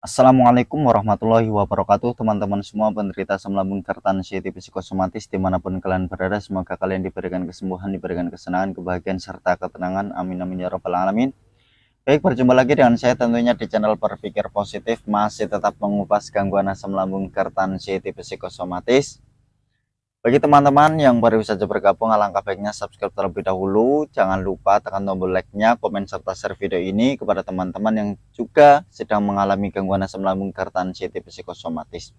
Assalamualaikum warahmatullahi wabarakatuh, teman-teman semua penderita asam lambung hipertensi psikosomatis dimanapun kalian berada. Semoga kalian diberikan kesembuhan, diberikan kesenangan, kebahagiaan, serta ketenangan. Amin amin ya rabbal alamin. Baik, berjumpa lagi dengan saya tentunya di channel Berpikir Positif, masih tetap mengupas gangguan asam lambung hipertensi psikosomatis. Bagi teman-teman yang baru saja bergabung, alangkah baiknya subscribe terlebih dahulu. Jangan lupa tekan tombol like-nya, komen serta share video ini kepada teman-teman yang juga sedang mengalami gangguan asam lambung hipertensi psikosomatis.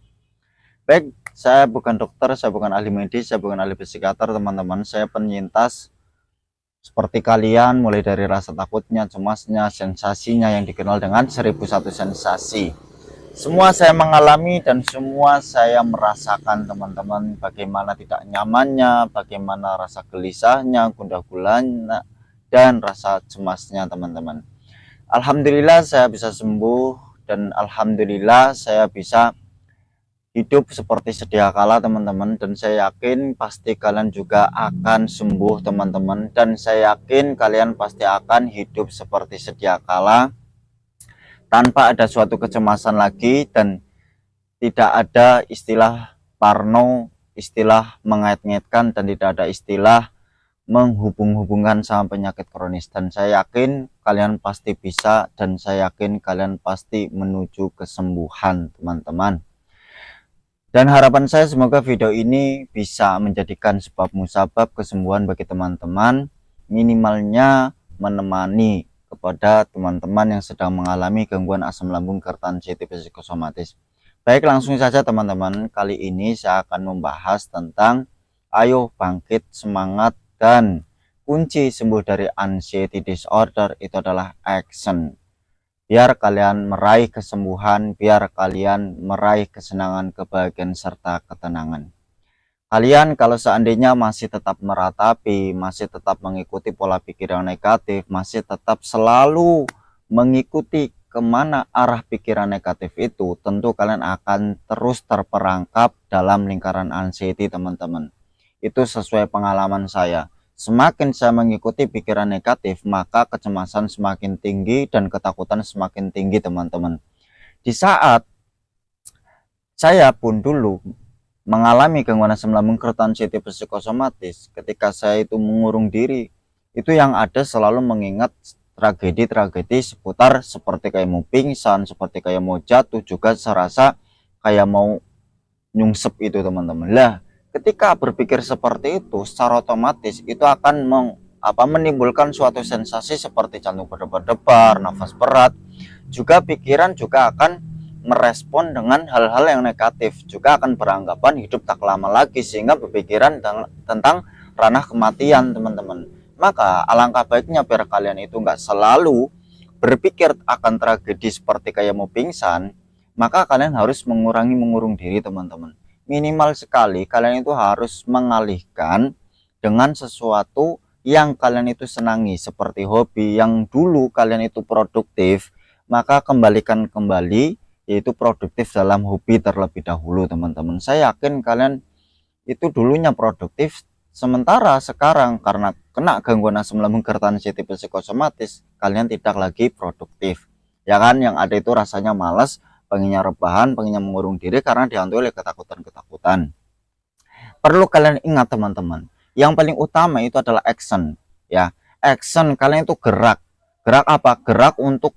Baik, saya bukan dokter, saya bukan ahli medis, saya bukan ahli psikiater, teman-teman. Saya penyintas seperti kalian, mulai dari rasa takutnya, cemasnya, sensasinya yang dikenal dengan 1001 sensasi. Semua saya mengalami dan semua saya merasakan, teman-teman, bagaimana tidak nyamannya, bagaimana rasa gelisahnya, gundah gulana, dan rasa cemasnya, teman-teman. Alhamdulillah saya bisa sembuh dan alhamdulillah saya bisa hidup seperti sedia kala, teman-teman, dan saya yakin pasti kalian juga akan sembuh, teman-teman, dan saya yakin kalian pasti akan hidup seperti sedia kala tanpa ada suatu kecemasan lagi, dan tidak ada istilah parno, istilah mengait-ngaitkan, dan tidak ada istilah menghubung-hubungkan sama penyakit kronis. Dan saya yakin kalian pasti bisa, dan saya yakin kalian pasti menuju kesembuhan, teman-teman. Dan harapan saya semoga video ini bisa menjadikan sebab musabab kesembuhan bagi teman-teman, minimalnya menemani kepada teman-teman yang sedang mengalami gangguan asam lambung hipertensi psikosomatis. Baik, langsung saja teman-teman, kali ini saya akan membahas tentang ayo bangkit semangat dan kunci sembuh dari anxiety disorder itu adalah action. Biar kalian meraih kesembuhan, biar kalian meraih kesenangan, kebahagiaan, serta ketenangan. Kalian kalau seandainya masih tetap meratapi, masih tetap mengikuti pola pikir yang negatif, masih tetap selalu mengikuti kemana arah pikiran negatif itu, tentu kalian akan terus terperangkap dalam lingkaran anxiety, teman-teman. Itu sesuai pengalaman saya. Semakin saya mengikuti pikiran negatif, maka kecemasan semakin tinggi dan ketakutan semakin tinggi, teman-teman. Di saat saya pun dulu mengalami gangguan asam lambung hipertensi psikosomatis, ketika saya itu mengurung diri, itu yang ada selalu mengingat tragedi-tragedi seputar seperti kayak mau pingsan, seperti kayak mau jatuh, juga serasa kayak mau nyungsep itu, teman-teman. Lah, ketika berpikir seperti itu, secara otomatis itu akan menimbulkan suatu sensasi seperti jantung berdebar-debar, nafas berat, juga pikiran juga akan merespon dengan hal-hal yang negatif, juga akan beranggapan hidup tak lama lagi, sehingga berpikiran tentang ranah kematian, teman-teman. Maka alangkah baiknya biar kalian itu nggak selalu berpikir akan tragedi seperti kayak mau pingsan, maka kalian harus mengurung diri, teman-teman. Minimal sekali kalian itu harus mengalihkan dengan sesuatu yang kalian itu senangi, seperti hobi yang dulu kalian itu produktif, maka kembalikan kembali, yaitu produktif dalam hobi terlebih dahulu, teman-teman. Saya yakin kalian itu dulunya produktif, sementara sekarang karena kena gangguan asam lambung hipertensi psikosomatis, kalian tidak lagi produktif, ya kan? Yang ada itu rasanya malas, pengennya rebahan, pengennya mengurung diri karena dihantui oleh ketakutan-ketakutan. Perlu kalian ingat, teman-teman, yang paling utama itu adalah action, ya. Action, kalian itu gerak. Gerak apa? Gerak untuk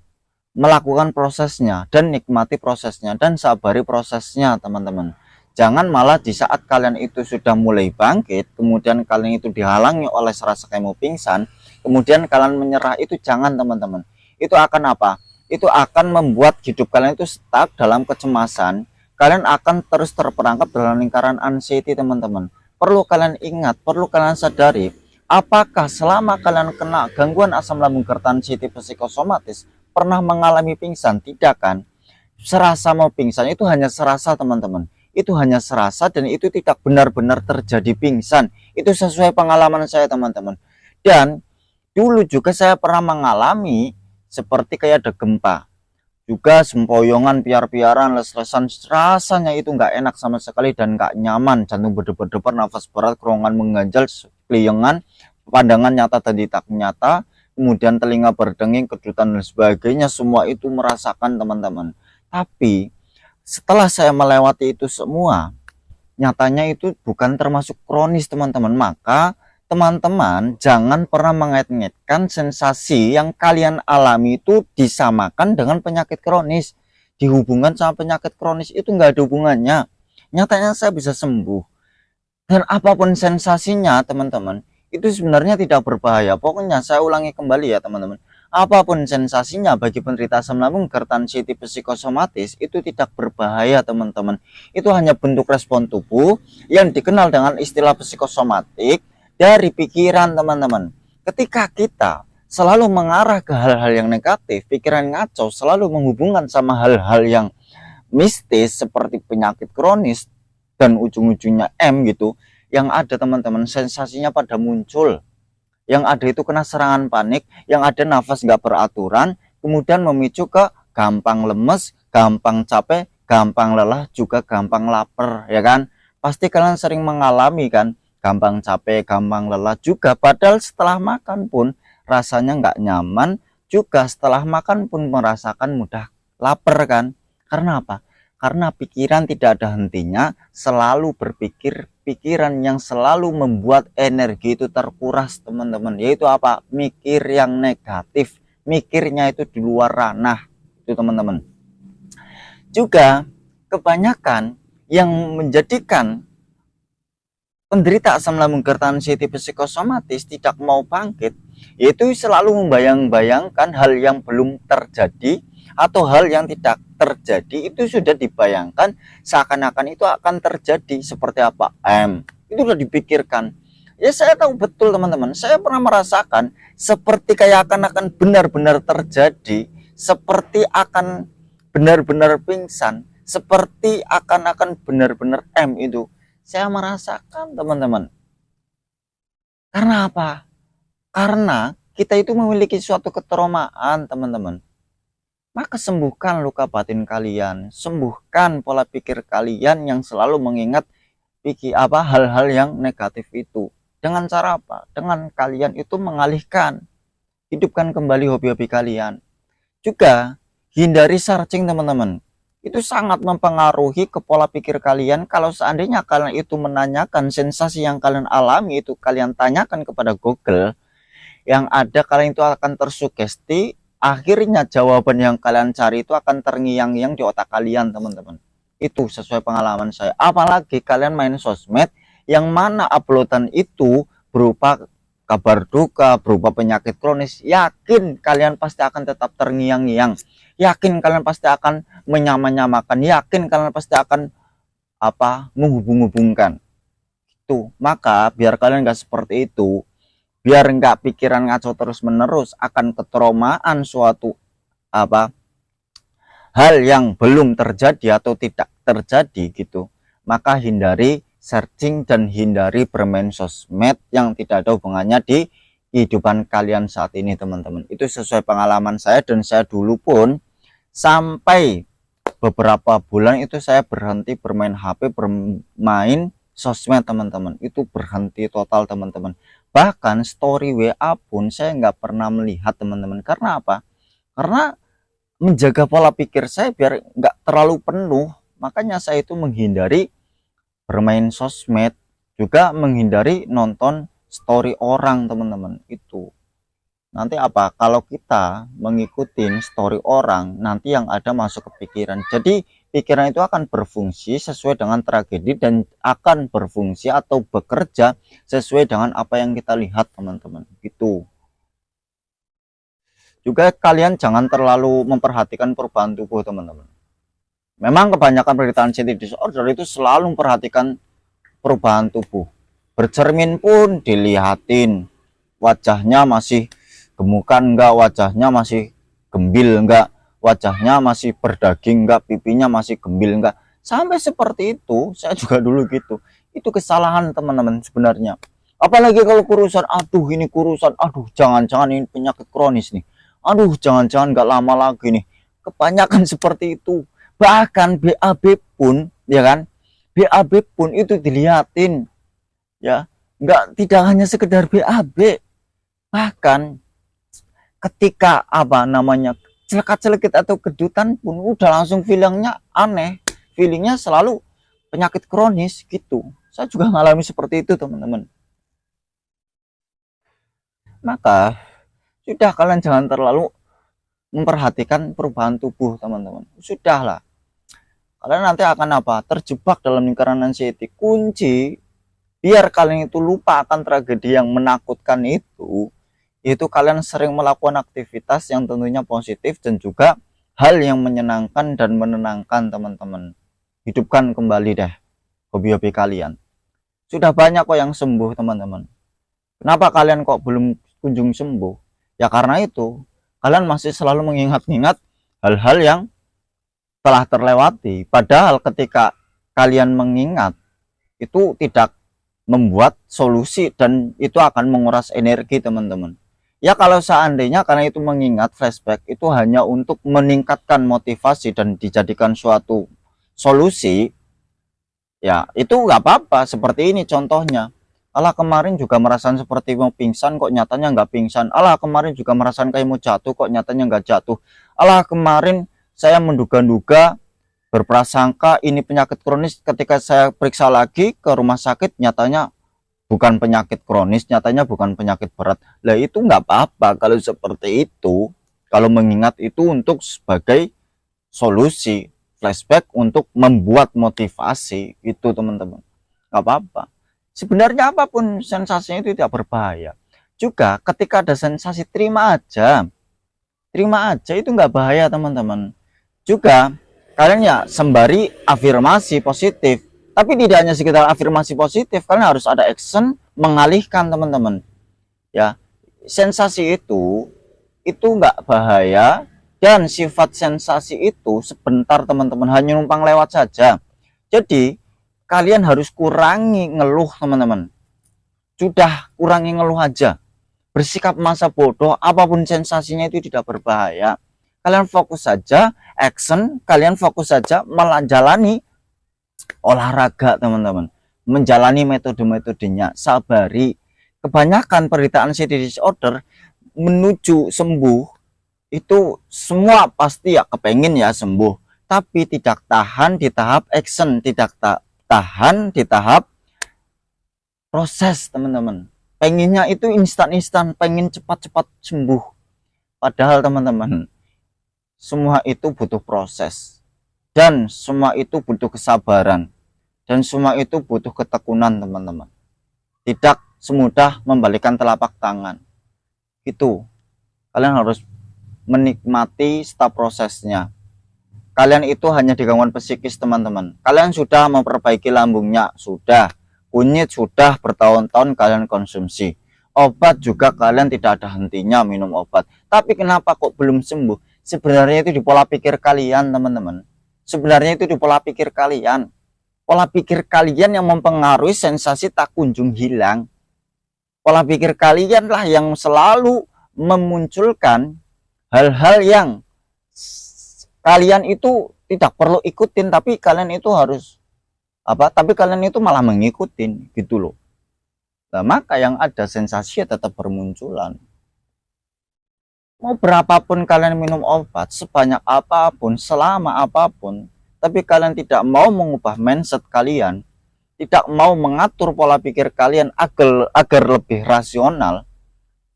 melakukan prosesnya dan nikmati prosesnya dan sabari prosesnya, teman-teman. Jangan malah di saat kalian itu sudah mulai bangkit, kemudian kalian itu dihalangi oleh rasa kayak mau pingsan, kemudian kalian menyerah. Itu jangan, teman-teman. Itu akan apa? Itu akan membuat hidup kalian itu stuck dalam kecemasan. Kalian akan terus terperangkap dalam lingkaran anxiety, teman-teman. Perlu kalian ingat, perlu kalian sadari, apakah selama kalian kena gangguan asam lambung hipertensi psikosomatis pernah mengalami pingsan? Tidak kan? Serasa mau pingsan itu hanya serasa, teman-teman. Itu hanya serasa dan itu tidak benar-benar terjadi pingsan. Itu sesuai pengalaman saya, teman-teman. Dan dulu juga saya pernah mengalami seperti kayak ada gempa. Juga sempoyongan, piar-piaran, les-lesan, rasanya itu nggak enak sama sekali dan nggak nyaman. Jantung berdebar-debar, nafas berat, kerongkongan mengganjal, keliengan, pandangan nyata dan tidak nyata, kemudian telinga berdenging, kedutan dan sebagainya, semua itu merasakan, teman-teman. Tapi setelah saya melewati itu semua, nyatanya itu bukan termasuk kronis teman-teman. Maka teman-teman jangan pernah mengait-ngaitkan sensasi yang kalian alami itu disamakan dengan penyakit kronis. Dihubungkan sama penyakit kronis itu nggak ada hubungannya. Nyatanya saya bisa sembuh. Dan apapun sensasinya teman-teman, itu sebenarnya tidak berbahaya. Pokoknya saya ulangi kembali ya teman-teman. Apapun sensasinya bagi penderita asam lambung hipertensi tipe psikosomatis itu tidak berbahaya teman-teman. Itu hanya bentuk respon tubuh yang dikenal dengan istilah psikosomatik dari pikiran teman-teman. Ketika kita selalu mengarah ke hal-hal yang negatif, pikiran ngaco selalu menghubungkan sama hal-hal yang mistis seperti penyakit kronis dan ujung-ujungnya M gitu, yang ada teman-teman sensasinya pada muncul, yang ada itu kena serangan panik, yang ada nafas nggak beraturan, kemudian memicu ke gampang lemes, gampang capek, gampang lelah, juga gampang lapar, ya kan? Pasti kalian sering mengalami kan, gampang capek, gampang lelah juga, padahal setelah makan pun rasanya nggak nyaman, juga setelah makan pun merasakan mudah lapar kan? Karena apa? Karena pikiran tidak ada hentinya, selalu berpikir, pikiran yang selalu membuat energi itu terkuras teman-teman. Yaitu apa? Mikir yang negatif, mikirnya itu di luar ranah itu teman-teman. Juga kebanyakan yang menjadikan penderita asam lambung hipertensi tipe psikosomatis tidak mau bangkit, yaitu selalu membayang-bayangkan hal yang belum terjadi atau hal yang tidak terjadi itu sudah dibayangkan seakan-akan itu akan terjadi. Seperti apa? Itu sudah dipikirkan. Ya saya tahu betul teman-teman, saya pernah merasakan seperti kayak akan benar-benar terjadi, seperti akan benar-benar pingsan, seperti akan benar-benar itu saya merasakan teman-teman. Karena apa? Karena kita itu memiliki suatu ketraumaan teman-teman. Maka sembuhkan luka batin kalian, sembuhkan pola pikir kalian yang selalu mengingat hal-hal yang negatif itu. Dengan cara apa? Dengan kalian itu mengalihkan, hidupkan kembali hobi-hobi kalian. Juga hindari searching teman-teman. Itu sangat mempengaruhi ke pola pikir kalian. Kalau seandainya kalian itu menanyakan sensasi yang kalian alami itu kalian tanyakan kepada Google, yang ada kalian itu akan tersugesti. Akhirnya jawaban yang kalian cari itu akan terngiang-ngiang di otak kalian teman-teman. Itu sesuai pengalaman saya. Apalagi kalian main sosmed yang mana uploadan itu berupa kabar duka, berupa penyakit kronis, yakin kalian pasti akan tetap terngiang-ngiang, yakin kalian pasti akan menyamakan, yakin kalian pasti akan menghubung-hubungkan itu. Maka biar kalian nggak seperti itu, biar nggak pikiran ngaco terus menerus akan ketraumaan suatu hal yang belum terjadi atau tidak terjadi gitu, maka hindari searching dan hindari bermain sosmed yang tidak ada hubungannya di kehidupan kalian saat ini teman-teman. Itu sesuai pengalaman saya, dan saya dulu pun sampai beberapa bulan itu saya berhenti bermain HP, bermain sosmed teman-teman. Itu berhenti total teman-teman. Bahkan story WA pun saya nggak pernah melihat teman-teman. Karena apa? Karena menjaga pola pikir saya biar nggak terlalu penuh. Makanya saya itu menghindari bermain sosmed, juga menghindari nonton story orang teman-teman. Itu nanti apa, kalau kita mengikuti story orang, nanti yang ada masuk ke pikiran. Jadi pikiran itu akan berfungsi sesuai dengan tragedi dan akan berfungsi atau bekerja sesuai dengan apa yang kita lihat teman-teman. Gitu. Juga kalian jangan terlalu memperhatikan perubahan tubuh teman-teman. Memang kebanyakan penderita anxiety disorder itu selalu memperhatikan perubahan tubuh. Bercermin pun dilihatin, wajahnya masih gemukan enggak, wajahnya masih gembil enggak, wajahnya masih berdaging enggak, pipinya masih gembil enggak. Sampai seperti itu, saya juga dulu gitu. Itu kesalahan teman-teman sebenarnya. Apalagi kalau kurusan, aduh ini kurusan, aduh jangan-jangan ini penyakit kronis nih. Aduh jangan-jangan enggak lama lagi nih. Kebanyakan seperti itu. Bahkan BAB pun, ya kan, BAB pun itu dilihatin, ya, tidak hanya sekedar BAB, bahkan ketika celek-celekit atau kedutan pun udah langsung feelingnya aneh, feelingnya selalu penyakit kronis gitu. Saya juga mengalami seperti itu teman-teman. Maka sudah, kalian jangan terlalu memperhatikan perubahan tubuh teman-teman. Sudahlah, kalian nanti akan apa, terjebak dalam lingkaran anxiety. Kunci biar kalian itu lupa akan tragedi yang menakutkan itu kalian sering melakukan aktivitas yang tentunya positif dan juga hal yang menyenangkan dan menenangkan teman-teman. Hidupkan kembali deh hobi-hobi kalian. Sudah banyak kok yang sembuh teman-teman. Kenapa kalian kok belum kunjung sembuh? Ya karena itu, kalian masih selalu mengingat-ingat hal-hal yang telah terlewati. Padahal ketika kalian mengingat, itu tidak membuat solusi dan itu akan menguras energi teman-teman. Ya kalau seandainya karena itu mengingat flashback itu hanya untuk meningkatkan motivasi dan dijadikan suatu solusi, ya itu nggak apa-apa. Seperti ini contohnya. Alah kemarin juga merasakan seperti mau pingsan kok nyatanya nggak pingsan. Alah kemarin juga merasakan kayak mau jatuh kok nyatanya nggak jatuh. Alah kemarin saya menduga-duga berprasangka ini penyakit kronis, ketika saya periksa lagi ke rumah sakit nyatanya bukan penyakit kronis, nyatanya bukan penyakit berat. Lah itu nggak apa-apa kalau seperti itu. Kalau mengingat itu untuk sebagai solusi, flashback untuk membuat motivasi itu teman-teman, nggak apa-apa. Sebenarnya apapun sensasinya itu tidak berbahaya. Juga ketika ada sensasi terima aja itu nggak bahaya teman-teman. Juga kalian ya sembari afirmasi positif, tapi tidak hanya sekedar afirmasi positif, kalian harus ada action mengalihkan teman-teman. Ya, sensasi itu nggak bahaya dan sifat sensasi itu sebentar teman-teman, hanya numpang lewat saja. Jadi kalian harus kurangi ngeluh teman-teman. Sudah kurangi ngeluh aja. Bersikap masa bodoh, apapun sensasinya itu tidak berbahaya. Kalian fokus saja action, kalian fokus saja menjalani olahraga teman-teman, menjalani metode-metodenya, sabari. Kebanyakan penderita anxiety disorder menuju sembuh itu semua pasti ya kepengen ya sembuh, tapi tidak tahan di tahap action, tidak tahan di tahap proses teman-teman. Pengennya itu instan-instan, pengen cepat-cepat sembuh. Padahal teman-teman, semua itu butuh proses. Dan semua itu butuh kesabaran. Dan semua itu butuh ketekunan teman-teman. Tidak semudah membalikan telapak tangan. Itu. Kalian harus menikmati setiap prosesnya. Kalian itu hanya di gangguan psikis teman-teman. Kalian sudah memperbaiki lambungnya, sudah. Kunyit sudah bertahun-tahun kalian konsumsi. Obat juga kalian tidak ada hentinya minum obat. Tapi kenapa kok belum sembuh? Sebenarnya itu di pola pikir kalian teman-teman. Sebenarnya itu di pola pikir kalian. Pola pikir kalian yang mempengaruhi sensasi tak kunjung hilang. Pola pikir kalian lah yang selalu memunculkan hal-hal yang kalian itu tidak perlu ikutin, tapi kalian itu harus tapi kalian itu malah mengikutin gitu loh. Nah, maka yang ada sensasi tetap bermunculan. Mau berapapun kalian minum obat, sebanyak apapun, selama apapun, tapi kalian tidak mau mengubah mindset kalian, tidak mau mengatur pola pikir kalian agar lebih rasional,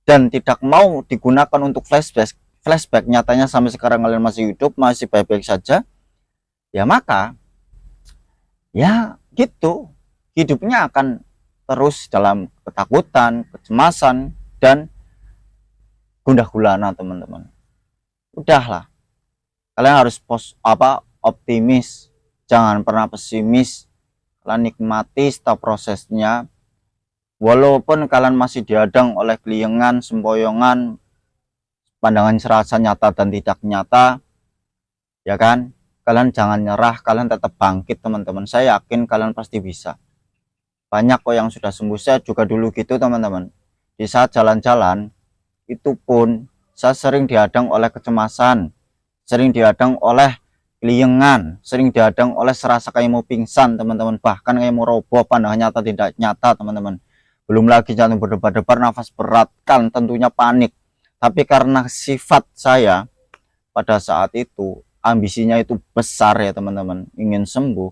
dan tidak mau digunakan untuk flashback nyatanya sampai sekarang kalian masih hidup, masih baik-baik saja, ya maka ya gitu, hidupnya akan terus dalam ketakutan, kecemasan, dan gundah gulana teman-teman. Udahlah, kalian harus optimis, jangan pernah pesimis. Kalian nikmati setiap prosesnya, walaupun kalian masih dihadang oleh keliengan, sempoyongan, pandangan serasa nyata dan tidak nyata, ya kan? Kalian jangan nyerah, kalian tetap bangkit teman-teman. Saya yakin kalian pasti bisa. Banyak kok yang sudah sembuh, saya juga dulu gitu teman-teman. Di saat jalan-jalan, itu pun saya sering dihadang oleh kecemasan, sering dihadang oleh keliengan, sering dihadang oleh serasa kayak mau pingsan teman-teman. Bahkan kayak mau roboh, pandangan nyata tidak nyata teman-teman. Belum lagi jantung berdebar-debar, nafas berat, kan tentunya panik. Tapi karena sifat saya pada saat itu ambisinya itu besar ya teman-teman, ingin sembuh,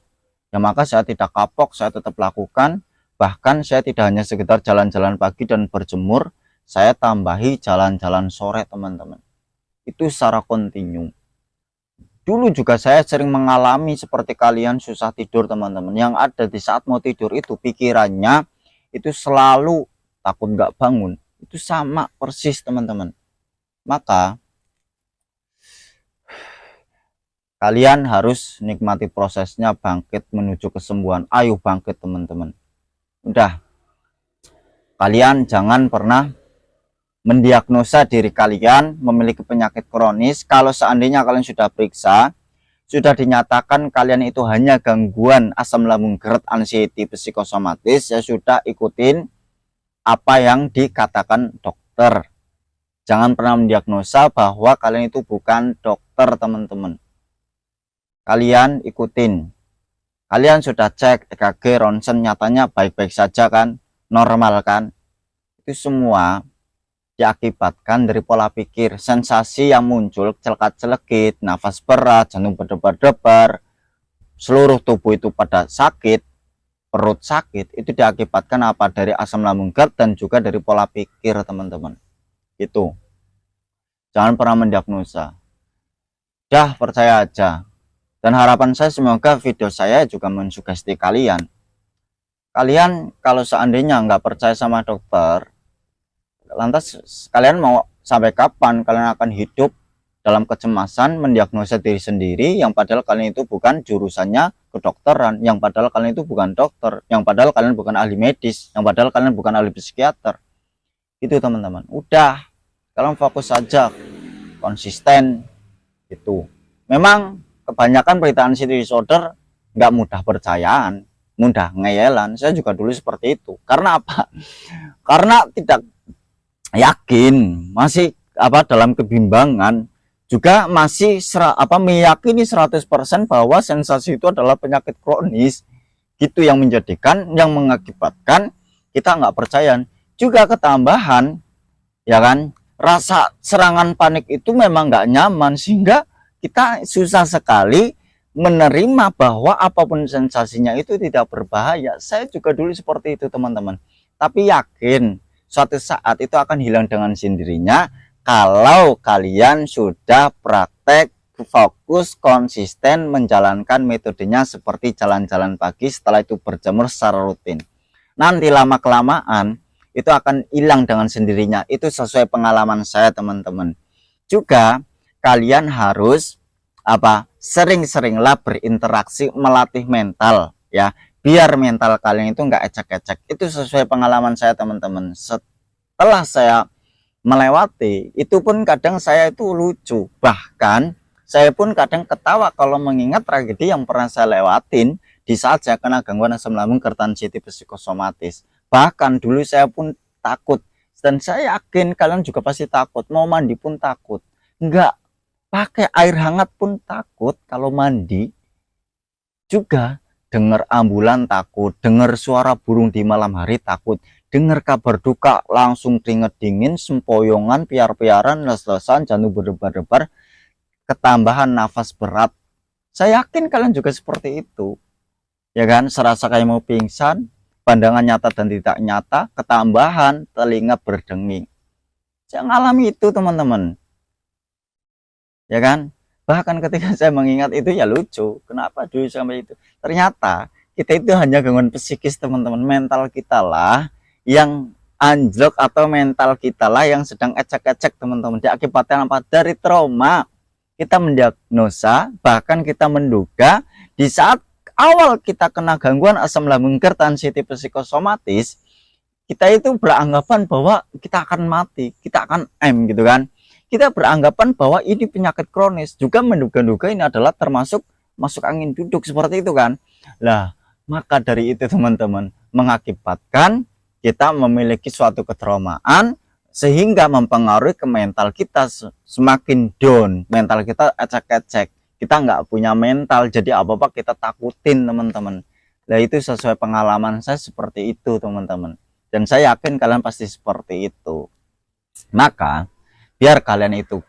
ya maka saya tidak kapok, saya tetap lakukan. Bahkan saya tidak hanya sekedar jalan-jalan pagi dan berjemur, saya tambahi jalan-jalan sore teman-teman. Itu secara kontinu. Dulu juga saya sering mengalami seperti kalian susah tidur teman-teman. Yang ada di saat mau tidur itu pikirannya itu selalu takut nggak bangun. Itu sama persis teman-teman. Maka kalian harus nikmati prosesnya bangkit menuju kesembuhan. Ayo bangkit teman-teman. Udah, kalian jangan pernah mendiagnosa diri kalian memiliki penyakit kronis. Kalau seandainya kalian sudah periksa, sudah dinyatakan kalian itu hanya gangguan asam lambung GERD anxiety psikosomatis, ya sudah ikutin apa yang dikatakan dokter. Jangan pernah mendiagnosa bahwa kalian itu bukan dokter teman-teman. Kalian ikutin. Kalian sudah cek EKG, ronsen, nyatanya baik-baik saja kan, normal kan. Itu semua diakibatkan dari pola pikir. Sensasi yang muncul, celekat-celekit, nafas berat, jantung berdebar-debar, seluruh tubuh itu pada sakit, perut sakit, itu diakibatkan apa? Dari asam lambung GERD dan juga dari pola pikir teman-teman. Itu. Jangan pernah mendiagnosa. Dah, percaya aja. Dan harapan saya semoga video saya juga mensugesti kalian. Kalian kalau seandainya nggak percaya sama dokter, lantas kalian mau sampai kapan kalian akan hidup dalam kecemasan mendiagnosa diri sendiri, yang padahal kalian itu bukan jurusannya kedokteran, yang padahal kalian itu bukan dokter, yang padahal kalian bukan ahli medis, yang padahal kalian bukan ahli psikiater. Itu teman-teman. Udah, kalian fokus saja, konsisten. Itu. Memang kebanyakan berita anxiety disorder nggak mudah percayaan, mudah ngeyelan. Saya juga dulu seperti itu. Karena apa? Karena tidak yakin, masih dalam kebimbangan, juga masih meyakini 100% bahwa sensasi itu adalah penyakit kronis. Gitu yang mengakibatkan kita nggak percaya. Juga ketambahan, ya kan, rasa serangan panik itu memang nggak nyaman, sehingga kita susah sekali menerima bahwa apapun sensasinya itu tidak berbahaya. Saya juga dulu seperti itu teman-teman. Tapi yakin suatu saat itu akan hilang dengan sendirinya kalau kalian sudah praktek, fokus, konsisten menjalankan metodenya seperti jalan-jalan pagi, setelah itu berjemur secara rutin. Nanti lama-kelamaan itu akan hilang dengan sendirinya. Itu sesuai pengalaman saya teman-teman. Juga kalian harus sering-seringlah berinteraksi, melatih mental ya, biar mental kalian itu nggak ecek-ecek. Itu sesuai pengalaman saya teman-teman. Setelah saya melewati itu pun kadang saya itu lucu, bahkan saya pun kadang ketawa kalau mengingat tragedi yang pernah saya lewatin di saat saya kena gangguan asam lambung GERD anxiety psikosomatis. Bahkan dulu saya pun takut, dan saya yakin kalian juga pasti takut. Mau mandi pun takut, nggak pakai air hangat pun takut. Kalau mandi juga dengar ambulan takut, dengar suara burung di malam hari takut, dengar kabar duka langsung keringet dingin, sempoyongan, piar-piaran, les-lesan, jantung berdebar-debar, ketambahan nafas berat. Saya yakin kalian juga seperti itu, ya kan, serasa kayak mau pingsan, pandangan nyata dan tidak nyata, ketambahan telinga berdenging. Saya ngalami itu teman-teman, ya kan. Bahkan ketika saya mengingat itu ya lucu, kenapa dulu sampai itu. Ternyata kita itu hanya gangguan psikis teman-teman. Mental kita lah yang anjlok, atau mental kita lah yang sedang ecek-ecek teman-teman. Diakibatkan apa? Dari trauma. Kita mendiagnosa, bahkan kita menduga di saat awal kita kena gangguan asam lambung GERD anxiety psikosomatis, kita itu beranggapan bahwa kita akan mati, kita akan gitu kan. Kita beranggapan bahwa ini penyakit kronis, juga menduga-duga ini adalah termasuk masuk angin duduk seperti itu kan. Lah, maka dari itu teman-teman, mengakibatkan kita memiliki suatu ketraumaan sehingga mempengaruhi ke mental kita, semakin down, mental kita ecek-ecek. Kita nggak punya mental, jadi apa-apa kita takutin teman-teman. Nah, itu sesuai pengalaman saya seperti itu teman-teman. Dan saya yakin kalian pasti seperti itu. Maka biar kalian itu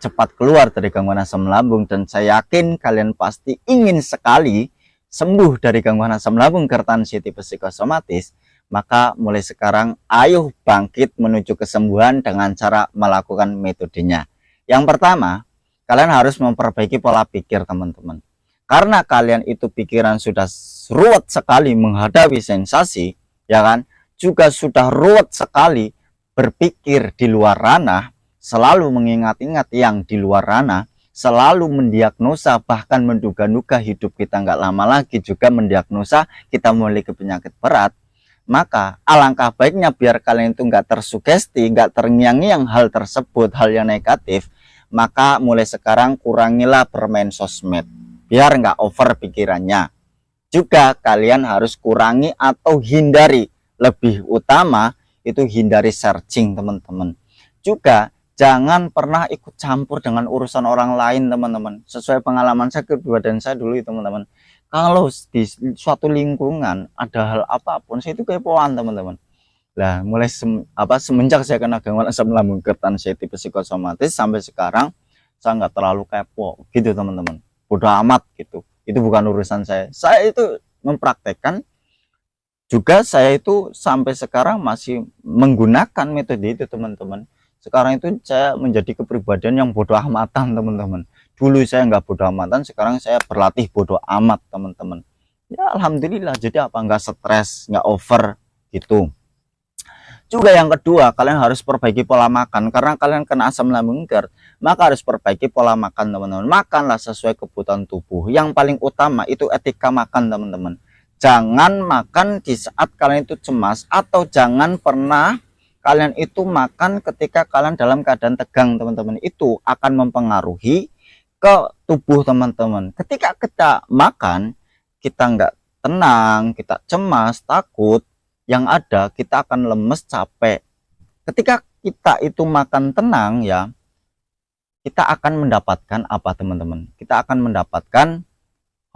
cepat keluar dari gangguan asam lambung. Dan saya yakin kalian pasti ingin sekali sembuh dari gangguan asam lambung hipertensi tipe psikosomatis. Maka mulai sekarang ayo bangkit menuju kesembuhan dengan cara melakukan metodenya. Yang pertama, kalian harus memperbaiki pola pikir teman-teman. Karena kalian itu pikiran sudah ruwet sekali menghadapi sensasi, ya kan? Juga sudah ruwet sekali berpikir di luar ranah, selalu mengingat-ingat yang di luar ranah, selalu mendiagnosa bahkan menduga-duga hidup kita nggak lama lagi, juga mendiagnosa kita memiliki penyakit berat. Maka alangkah baiknya biar kalian itu nggak tersugesti, nggak terngiang-ngiang hal tersebut, hal yang negatif. Maka mulai sekarang kurangilah bermain sosmed, biar nggak over pikirannya. Juga kalian harus kurangi atau hindari, lebih utama itu hindari searching teman-teman. Juga jangan pernah ikut campur dengan urusan orang lain teman-teman. Sesuai pengalaman saya, kepribadian saya dulu teman-teman, kalau di suatu lingkungan ada hal apapun saya itu kepoan teman-teman. Nah mulai semenjak saya kena gangguan asam lambung hipertensi tipe psikosomatis sampai sekarang saya nggak terlalu kepo gitu teman-teman, bodoh amat gitu, itu bukan urusan saya itu mempraktekkan. Juga saya itu sampai sekarang masih menggunakan metode itu teman-teman. Sekarang itu saya menjadi kepribadian yang bodoh amatan teman-teman. Dulu saya nggak bodoh amatan, sekarang saya berlatih bodoh amat teman-teman. Ya alhamdulillah, jadi apa, nggak stres, nggak over gitu. Juga yang kedua, kalian harus perbaiki pola makan. Karena kalian kena asam lambung GERD, maka harus perbaiki pola makan teman-teman. Makanlah sesuai kebutuhan tubuh. Yang paling utama itu etika makan teman-teman. Jangan makan di saat kalian itu cemas, atau jangan pernah kalian itu makan ketika kalian dalam keadaan tegang teman-teman. Itu akan mempengaruhi ke tubuh teman-teman. Ketika kita makan, kita nggak tenang, kita cemas, takut, yang ada kita akan lemes, capek. Ketika kita itu makan tenang ya, kita akan mendapatkan apa teman-teman? Kita akan mendapatkan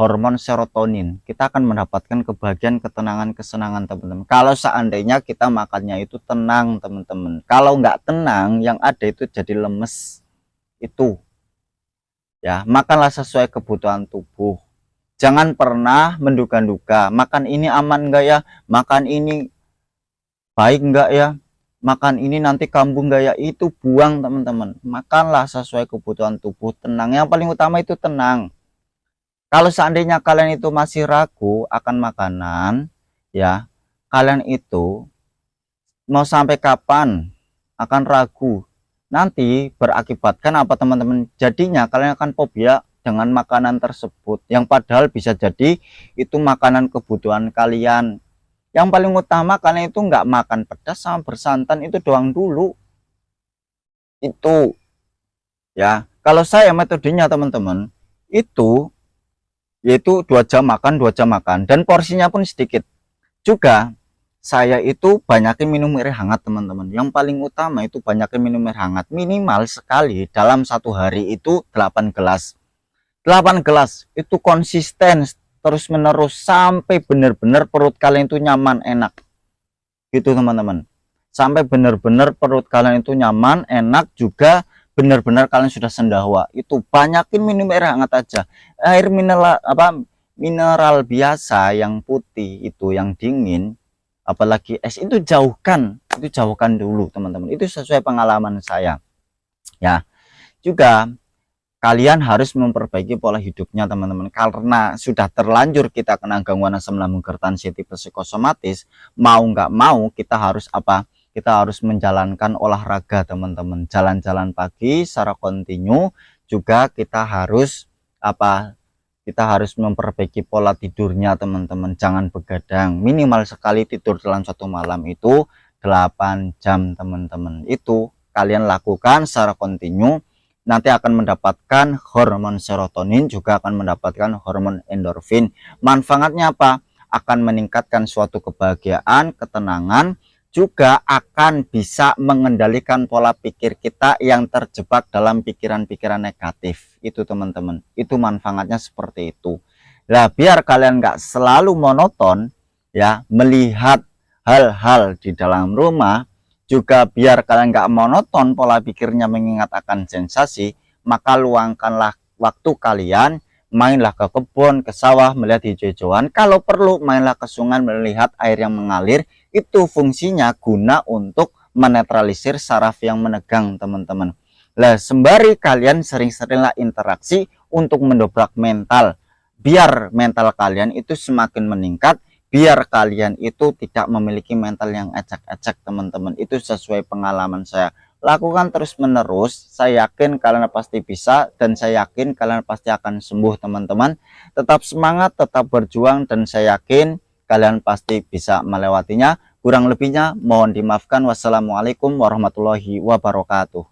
hormon serotonin. Kita akan mendapatkan kebahagiaan, ketenangan, kesenangan teman-teman. Kalau seandainya kita makannya itu tenang teman-teman. Kalau nggak tenang, yang ada itu jadi lemes. Itu ya, makanlah sesuai kebutuhan tubuh. Jangan pernah menduga-duga, makan ini aman enggak ya, makan ini baik enggak ya, makan ini nanti kambuh enggak ya. Itu buang teman-teman. Makanlah sesuai kebutuhan tubuh, tenang. Yang paling utama itu tenang. Kalau seandainya kalian itu masih ragu akan makanan ya, kalian itu mau sampai kapan akan ragu, nanti berakibatkan apa teman-teman? Jadinya kalian akan fobia dengan makanan tersebut, yang padahal bisa jadi itu makanan kebutuhan kalian. Yang paling utama kalian itu nggak makan pedas sama bersantan, itu doang dulu itu ya. Kalau saya metodenya teman-teman itu yaitu 2 jam makan, 2 jam makan, dan porsinya pun sedikit. Juga saya itu banyakin minum air hangat teman-teman. Yang paling utama itu banyakin minum air hangat, minimal sekali dalam satu hari itu 8 gelas. 8 gelas itu konsisten terus menerus sampai benar-benar perut kalian itu nyaman, enak gitu teman-teman. Sampai benar-benar perut kalian itu nyaman, enak, juga benar-benar kalian sudah sendawa. Itu banyakin minum air hangat aja. Air mineral biasa yang putih itu, yang dingin, apalagi es, itu jauhkan dulu teman-teman. Itu sesuai pengalaman saya ya. Juga kalian harus memperbaiki pola hidupnya teman-teman, karena sudah terlanjur kita kena gangguan asam lambung hipertensi tipe psikosomatis. Mau nggak mau kita harus apa, kita harus menjalankan olahraga teman-teman, jalan-jalan pagi secara kontinu. Juga kita harus apa, kita harus memperbaiki pola tidurnya teman-teman. Jangan begadang, minimal sekali tidur dalam satu malam itu 8 jam teman-teman. Itu kalian lakukan secara kontinu, nanti akan mendapatkan hormon serotonin, juga akan mendapatkan hormon endorfin. Manfaatnya apa? Akan meningkatkan suatu kebahagiaan, ketenangan, juga akan bisa mengendalikan pola pikir kita yang terjebak dalam pikiran-pikiran negatif itu teman-teman. Itu manfaatnya seperti itu. Nah biar kalian nggak selalu monoton ya melihat hal-hal di dalam rumah, Juga biar kalian nggak monoton pola pikirnya mengingat akan sensasi, maka luangkanlah waktu kalian, mainlah ke kebun, ke sawah, melihat hijau-hijauan. Kalau perlu, mainlah ke sungai, melihat air yang mengalir. Itu fungsinya guna untuk menetralisir saraf yang menegang, teman-teman. Lah, sembari kalian sering-seringlah interaksi untuk mendobrak mental, biar mental kalian itu semakin meningkat, biar kalian itu tidak memiliki mental yang acak-acak, teman-teman. Itu sesuai pengalaman saya. Lakukan terus menerus, saya yakin kalian pasti bisa, dan saya yakin kalian pasti akan sembuh, teman-teman. Tetap semangat, tetap berjuang, dan saya yakin kalian pasti bisa melewatinya. Kurang lebihnya mohon dimaafkan. Wassalamualaikum warahmatullahi wabarakatuh.